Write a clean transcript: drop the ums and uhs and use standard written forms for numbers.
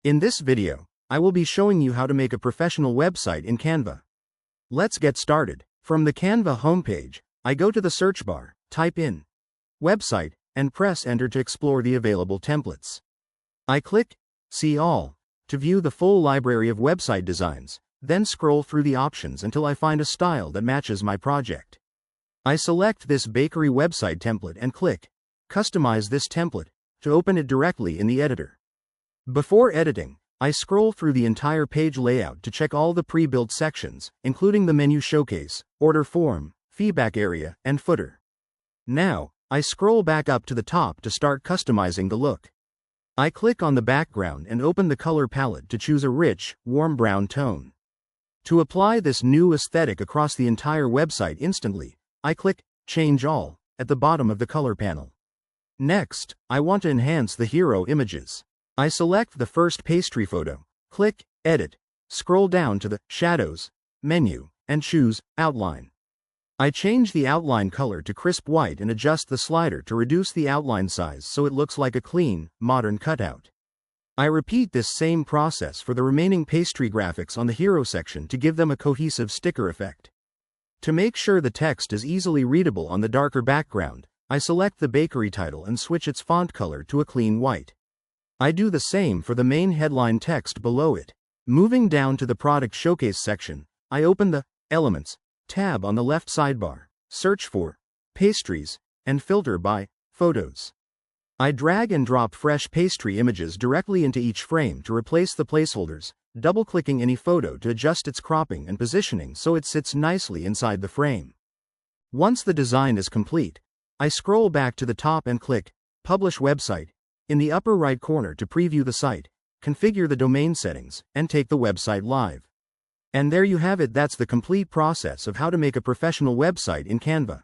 In this video, I will be showing you how to make a professional website in Canva. Let's get started. From the Canva homepage, I go to the search bar, type in website, and press enter to explore the available templates. I click See All to view the full library of website designs, then scroll through the options until I find a style that matches my project. I select this bakery website template and click Customize this template to open it directly in the editor. Before editing, I scroll through the entire page layout to check all the pre-built sections, including the menu showcase, order form, feedback area, and footer. Now, I scroll back up to the top to start customizing the look. I click on the background and open the color palette to choose a rich, warm brown tone. To apply this new aesthetic across the entire website instantly, I click Change All at the bottom of the color panel. Next, I want to enhance the hero images. I select the first pastry photo, click Edit, scroll down to the Shadows menu, and choose Outline. I change the outline color to crisp white and adjust the slider to reduce the outline size so it looks like a clean, modern cutout. I repeat this same process for the remaining pastry graphics on the hero section to give them a cohesive sticker effect. To make sure the text is easily readable on the darker background, I select the bakery title and switch its font color to a clean white. I do the same for the main headline text below it. Moving down to the product showcase section, I open the Elements tab on the left sidebar, search for pastries, and filter by photos. I drag and drop fresh pastry images directly into each frame to replace the placeholders, double-clicking any photo to adjust its cropping and positioning so it sits nicely inside the frame. Once the design is complete, I scroll back to the top and click Publish Website in the upper right corner to preview the site, configure the domain settings, and take the website live. And there you have it. That's the complete process of how to make a professional website in Canva.